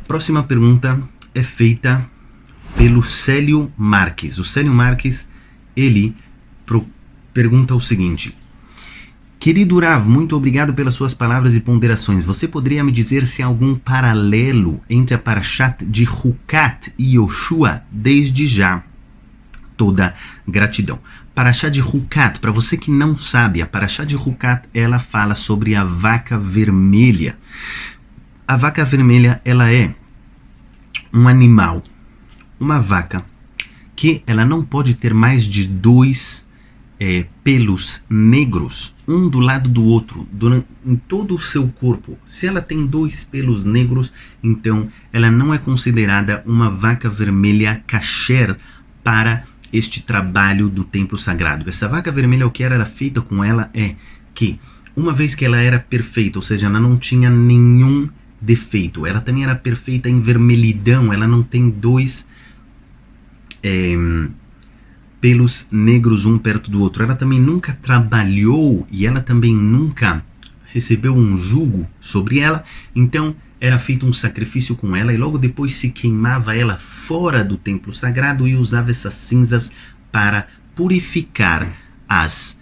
Próxima pergunta é feita pelo Célio Marques. O Célio Marques, ele pergunta o seguinte: querido Rav, muito obrigado pelas suas palavras e ponderações. Você poderia me dizer se há algum paralelo entre a Parashat de Hukat e Yoshua? Desde já, toda gratidão. Parashat de Hukat, para você que não sabe, a Parashat de Hukat, ela fala sobre a vaca vermelha. A vaca vermelha, ela é um animal, uma vaca, que ela não pode ter mais de dois pelos negros, um do lado do outro, em todo o seu corpo. Se ela tem dois pelos negros, então ela não é considerada uma vaca vermelha kasher para este trabalho do templo sagrado. Essa vaca vermelha, o que era feita com ela é que, uma vez que ela era perfeita, ou seja, ela não tinha nenhum defeito, ela também era perfeita em vermelhidão, ela não tem dois pelos negros um perto do outro. Ela também nunca trabalhou e ela também nunca recebeu um jugo sobre ela, então era feito um sacrifício com ela e logo depois se queimava ela fora do templo sagrado e usava essas cinzas para purificar as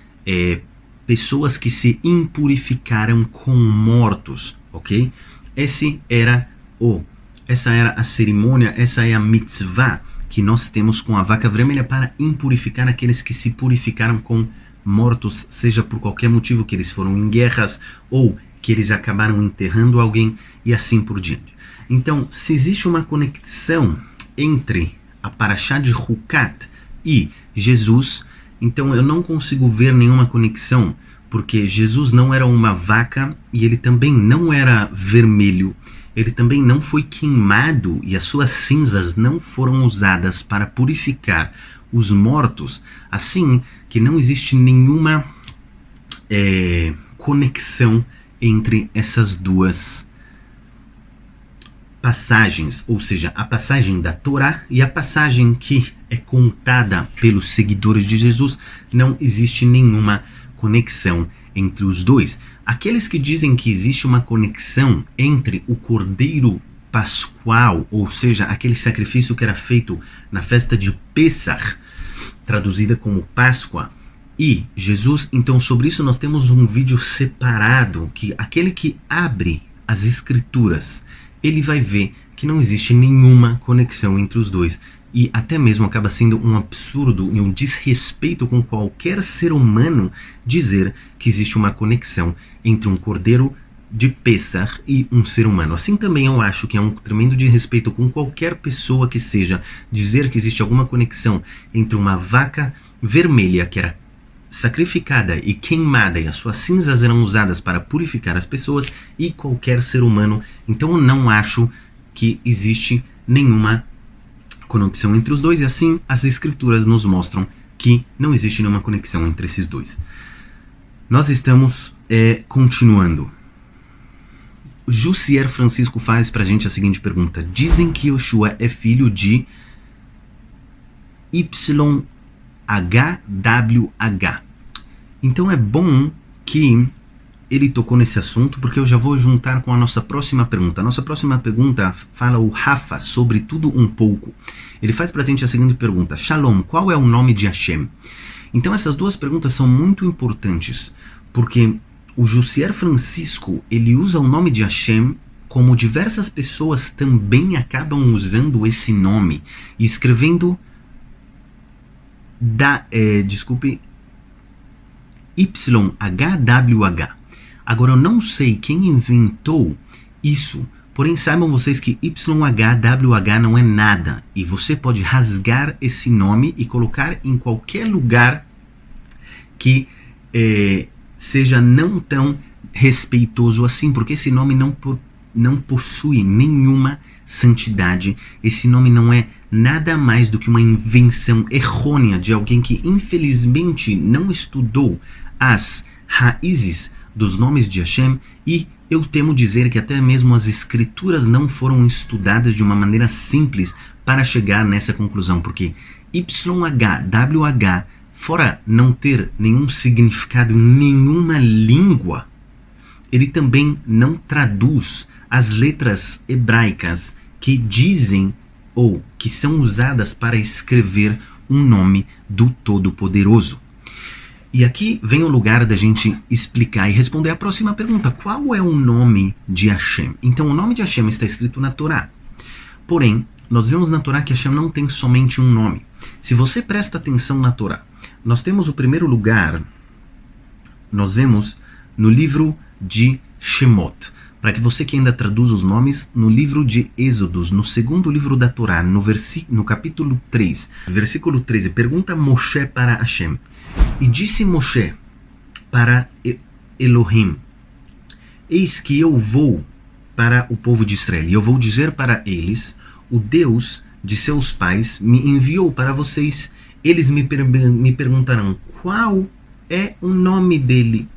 pessoas que se impurificaram com mortos, ok? Essa era a cerimônia, essa é a mitzvah que nós temos com a vaca vermelha para impurificar aqueles que se purificaram com mortos, seja por qualquer motivo, que eles foram em guerras ou que eles acabaram enterrando alguém e assim por diante. Então, se existe uma conexão entre a Parashá de Hukat e Jesus, então eu não consigo ver nenhuma conexão, porque Jesus não era uma vaca e ele também não era vermelho. Ele também não foi queimado e as suas cinzas não foram usadas para purificar os mortos. Assim que não existe nenhuma conexão entre essas duas passagens, ou seja, a passagem da Torá e a passagem que é contada pelos seguidores de Jesus. Não existe nenhuma conexão entre os dois. Aqueles que dizem que existe uma conexão entre o Cordeiro Pascual, ou seja, aquele sacrifício que era feito na festa de Pessach, traduzida como Páscoa, e Jesus, então sobre isso nós temos um vídeo separado, que aquele que abre as escrituras, ele vai ver que não existe nenhuma conexão entre os dois. E até mesmo acaba sendo um absurdo e um desrespeito com qualquer ser humano dizer que existe uma conexão entre um cordeiro de Pessach e um ser humano. Assim também eu acho que é um tremendo desrespeito com qualquer pessoa que seja dizer que existe alguma conexão entre uma vaca vermelha que era sacrificada e queimada e as suas cinzas eram usadas para purificar as pessoas e qualquer ser humano. Então eu não acho que existe nenhuma conexão entre os dois, e assim as escrituras nos mostram que não existe nenhuma conexão entre esses dois. Nós estamos continuando. Jussier Francisco faz pra gente a seguinte pergunta: dizem que Yoshua é filho de YHWH. Então é bom que ele tocou nesse assunto, porque eu já vou juntar com a nossa próxima pergunta. A nossa próxima pergunta fala o Rafa sobre tudo um pouco. Ele faz pra gente a seguinte pergunta: Shalom, qual é o nome de Hashem? Então essas duas perguntas são muito importantes, porque o Jussier Francisco, ele usa o nome de Hashem, como diversas pessoas também acabam usando esse nome, e escrevendo YHWH. Agora eu não sei quem inventou isso, porém saibam vocês que YHWH não é nada, e você pode rasgar esse nome e colocar em qualquer lugar que seja não tão respeitoso assim, porque esse nome não possui nenhuma santidade. Esse nome não é nada mais do que uma invenção errônea de alguém que infelizmente não estudou as raízes dos nomes de Hashem, e eu temo dizer que até mesmo as escrituras não foram estudadas de uma maneira simples para chegar nessa conclusão, porque YHWH, fora não ter nenhum significado em nenhuma língua, ele também não traduz as letras hebraicas que dizem ou que são usadas para escrever um nome do Todo-Poderoso. E aqui vem o lugar da gente explicar e responder a próxima pergunta. Qual é o nome de Hashem? Então, o nome de Hashem está escrito na Torá. Porém, nós vemos na Torá que Hashem não tem somente um nome. Se você presta atenção na Torá, nós temos o primeiro lugar, nós vemos no livro de Shemot. Para que você que ainda traduz os nomes, no livro de Êxodos, no segundo livro da Torá, no capítulo 3, versículo 13, pergunta Moshe para Hashem. E disse Moshe para Elohim: eis que eu vou para o povo de Israel, e eu vou dizer para eles: o Deus de seus pais me enviou para vocês. Eles me perguntarão: qual é o nome dele?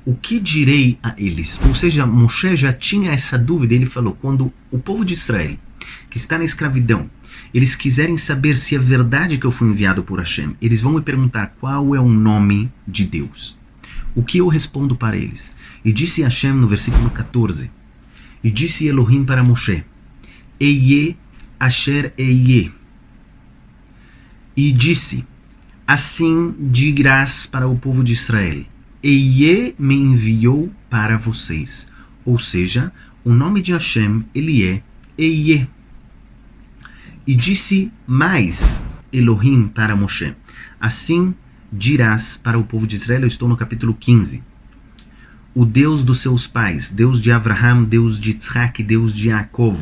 O que direi a eles? Ou seja, Moshe já tinha essa dúvida. Ele falou, quando o povo de Israel, que está na escravidão, eles quiserem saber se é verdade que eu fui enviado por Hashem, eles vão me perguntar qual é o nome de Deus. O que eu respondo para eles? E disse Hashem no versículo 14, e disse Elohim para Moshe: Eie Asher Eie. E disse: assim dirás para o povo de Israel: Eie me enviou para vocês. Ou seja, o nome de Hashem, ele é Eie. E disse mais Elohim para Moshe: assim dirás para o povo de Israel. Eu estou no capítulo 15. O Deus dos seus pais, Deus de Abraham, Deus de Yitzhak, Deus de Jacob,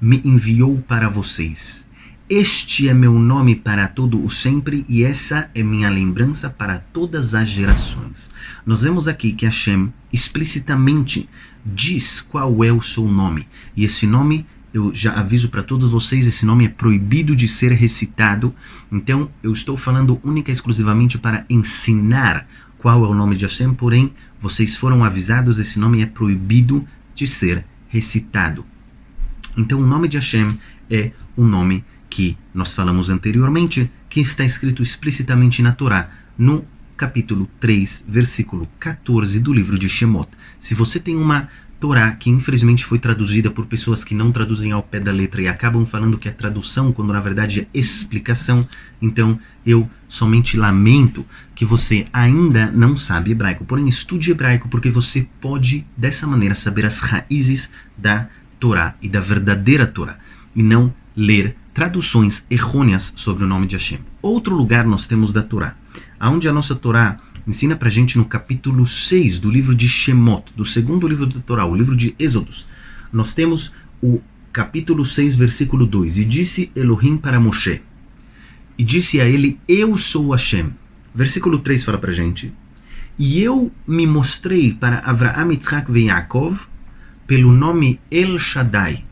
me enviou para vocês. Este é meu nome para todo o sempre, e essa é minha lembrança para todas as gerações. Nós vemos aqui que Hashem explicitamente diz qual é o seu nome. E esse nome, eu já aviso para todos vocês, esse nome é proibido de ser recitado. Então, eu estou falando única e exclusivamente para ensinar qual é o nome de Hashem. Porém, vocês foram avisados, esse nome é proibido de ser recitado. Então, o nome de Hashem é o nome que nós falamos anteriormente, que está escrito explicitamente na Torá, no capítulo 3, versículo 14 do livro de Shemot. Se você tem uma Torá que infelizmente foi traduzida por pessoas que não traduzem ao pé da letra e acabam falando que é tradução, quando na verdade é explicação, então eu somente lamento que você ainda não sabe hebraico. Porém, estude hebraico, porque você pode, dessa maneira, saber as raízes da Torá e da verdadeira Torá, e não ler traduções errôneas sobre o nome de Hashem. Outro lugar nós temos da Torá, onde a nossa Torá ensina pra gente no capítulo 6 do livro de Shemot, do segundo livro da Torá, o livro de Êxodos. Nós temos o capítulo 6, versículo 2. E disse Elohim para Moshe, e disse a ele: eu sou Hashem. Versículo 3 fala pra gente: e eu me mostrei para Avraham, Yitzhak e Yaakov pelo nome El Shaddai,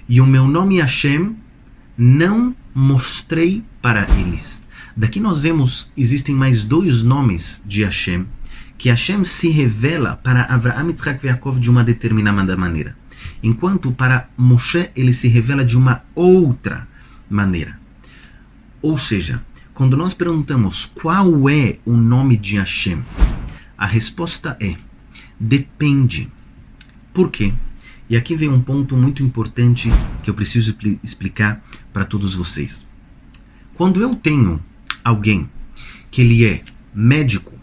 e o meu nome Hashem não mostrei para eles. Daqui nós vemos, existem mais dois nomes de Hashem, que Hashem se revela para Avraham, Yitzhak e Yaakov de uma determinada maneira, enquanto para Moshe ele se revela de uma outra maneira. Ou seja, quando nós perguntamos qual é o nome de Hashem, a resposta é: depende. Por quê? E aqui vem um ponto muito importante que eu preciso explicar para todos vocês. Quando eu tenho alguém que ele é médico,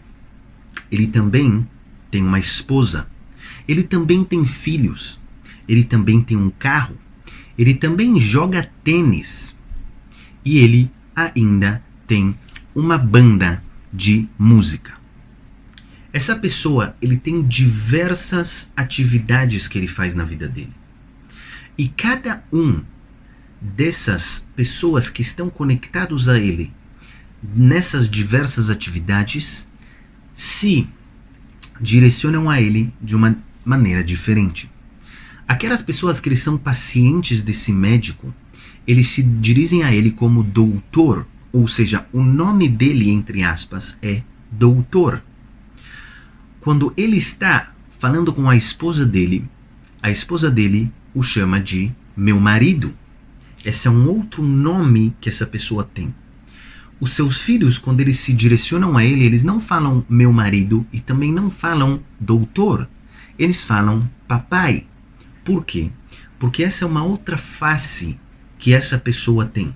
ele também tem uma esposa, ele também tem filhos, ele também tem um carro, ele também joga tênis e ele ainda tem uma banda de música. Essa pessoa, ele tem diversas atividades que ele faz na vida dele. E cada um dessas pessoas que estão conectados a ele nessas diversas atividades se direcionam a ele de uma maneira diferente. Aquelas pessoas que eles são pacientes desse médico, eles se dirigem a ele como doutor, ou seja, o nome dele, entre aspas, é doutor. Quando ele está falando com a esposa dele o chama de meu marido. Esse é um outro nome que essa pessoa tem. Os seus filhos, quando eles se direcionam a ele, eles não falam meu marido e também não falam doutor. Eles falam papai. Por quê? porque essa é uma outra face que essa pessoa tem.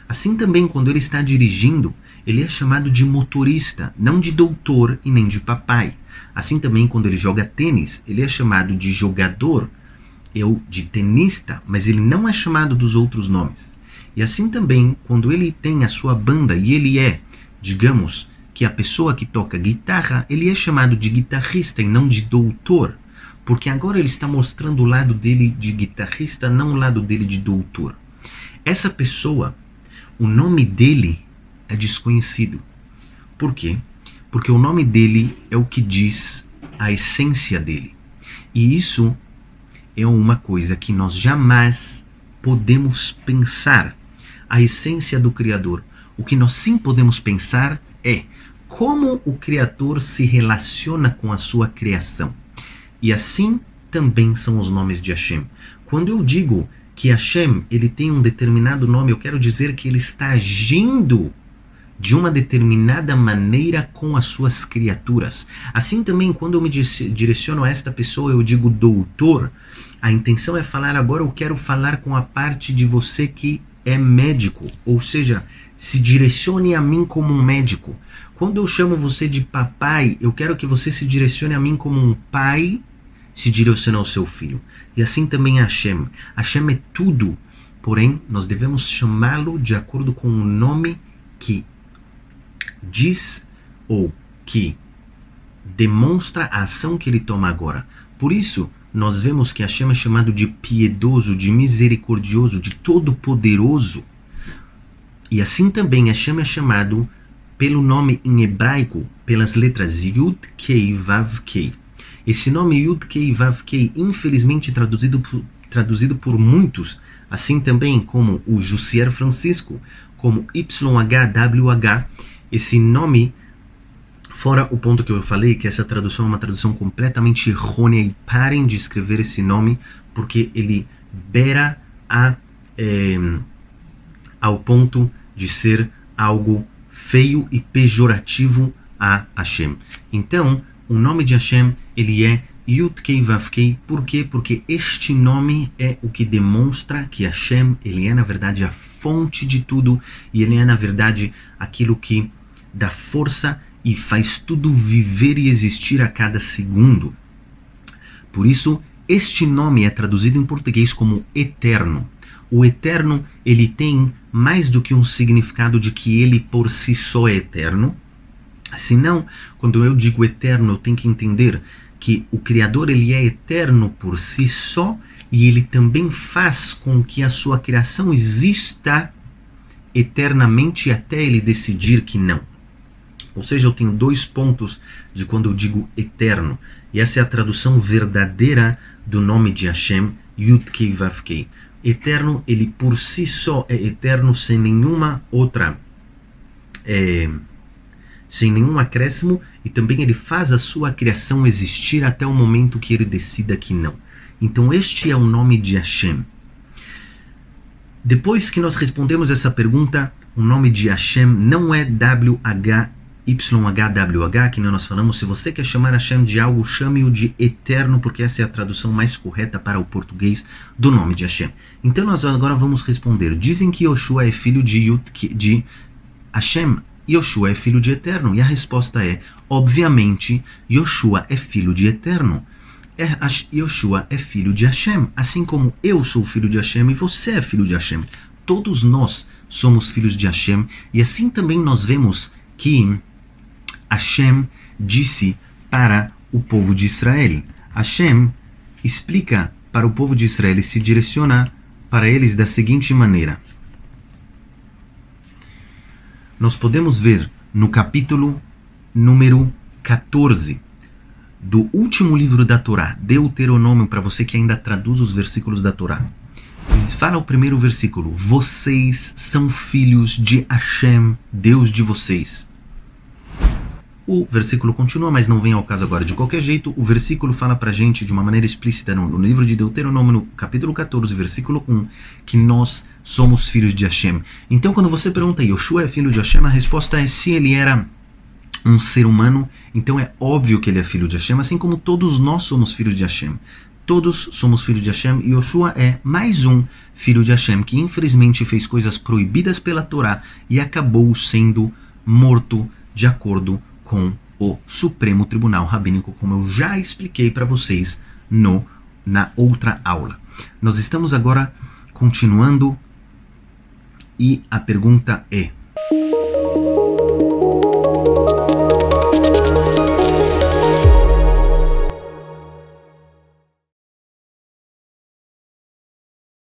Assim também, quando ele está dirigindo, ele é chamado de motorista, não de doutor e nem de papai. Assim também, quando ele joga tênis, ele é chamado de jogador ou de tenista, mas ele não é chamado dos outros nomes. E assim também, quando ele tem a sua banda e ele é, digamos, que a pessoa que toca guitarra, ele é chamado de guitarrista e não de doutor, porque agora ele está mostrando o lado dele de guitarrista, não o lado dele de doutor. Essa pessoa, o nome dele é desconhecido. Por quê? Porque o nome dele é o que diz a essência dele. E isso é uma coisa que nós jamais podemos pensar. A essência do Criador. O que nós sim podemos pensar é como o Criador se relaciona com a sua criação. E assim também são os nomes de Hashem. Quando eu digo que Hashem ele tem um determinado nome, eu quero dizer que ele está agindo de uma determinada maneira com as suas criaturas. Assim também, quando eu me direciono a esta pessoa, eu digo doutor, a intenção é falar agora, eu quero falar com a parte de você que é médico, ou seja, se direcione a mim como um médico. Quando eu chamo você de papai, eu quero que você se direcione a mim como um pai se direciona ao seu filho. E assim também Hashem. Hashem é tudo, porém nós devemos chamá-lo de acordo com o nome que diz ou que demonstra a ação que ele toma agora. Por isso, nós vemos que Hashem é chamado de piedoso, de misericordioso, de todo-poderoso. E assim também Hashem é chamado pelo nome em hebraico, pelas letras Yud, Kei, Vav, Kei. Esse nome Yud, Kei, Vav, Kei, infelizmente traduzido por muitos, assim também como o Jussier Francisco, como YHWH, esse nome, fora o ponto que eu falei, que essa tradução é uma tradução completamente errônea, e parem de escrever esse nome, porque ele beira ao ponto de ser algo feio e pejorativo a Hashem. Então, o nome de Hashem, ele é Yud Kei Vav Kei. Por quê? Porque este nome é o que demonstra que Hashem, ele é na verdade a fonte de tudo, e ele é na verdade aquilo que dá força e faz tudo viver e existir a cada segundo. Por isso, este nome é traduzido em português como eterno. O eterno, ele tem mais do que um significado de que ele por si só é eterno. Senão, quando eu digo eterno, eu tenho que entender que o Criador, ele é eterno por si só, e ele também faz com que a sua criação exista eternamente até ele decidir que não. Ou seja, eu tenho dois pontos de quando eu digo eterno. E essa é a tradução verdadeira do nome de Hashem, Yud Kei Vav Kei. Eterno, ele por si só é eterno, sem nenhuma outra, sem nenhum acréscimo, e também ele faz a sua criação existir até o momento que ele decida que não. Então este é o nome de Hashem. Depois que nós respondemos essa pergunta, o nome de Hashem não é YHWH, que nós falamos. Se você quer chamar Hashem de algo, chame-o de eterno, porque essa é a tradução mais correta para o português do nome de Hashem. Então nós agora vamos responder. Dizem que Yoshua é filho de Hashem. Yoshua é filho de eterno. E a resposta é, obviamente, Yoshua é filho de eterno. Yoshua é filho de Hashem. Assim como eu sou filho de Hashem e você é filho de Hashem. Todos nós somos filhos de Hashem. E assim também nós vemos que Hashem disse para o povo de Israel. Hashem explica para o povo de Israel e se direciona para eles da seguinte maneira. Nós podemos ver no capítulo número 14 do último livro da Torá, Deuteronômio, para você que ainda traduz os versículos da Torá. Fala o primeiro versículo: vocês são filhos de Hashem, Deus de vocês. O versículo continua, mas não vem ao caso agora. De qualquer jeito, o versículo fala pra gente de uma maneira explícita no livro de Deuteronômio, no capítulo 14, versículo 1, que nós somos filhos de Hashem. Então, quando você pergunta, Yoshua é filho de Hashem, a resposta é, se ele era um ser humano, então é óbvio que ele é filho de Hashem, assim como todos nós somos filhos de Hashem. Todos somos filhos de Hashem e Yoshua é mais um filho de Hashem que infelizmente fez coisas proibidas pela Torá e acabou sendo morto de acordo com o Supremo Tribunal Rabínico, como eu já expliquei para vocês na outra aula. Nós estamos agora continuando e a pergunta é: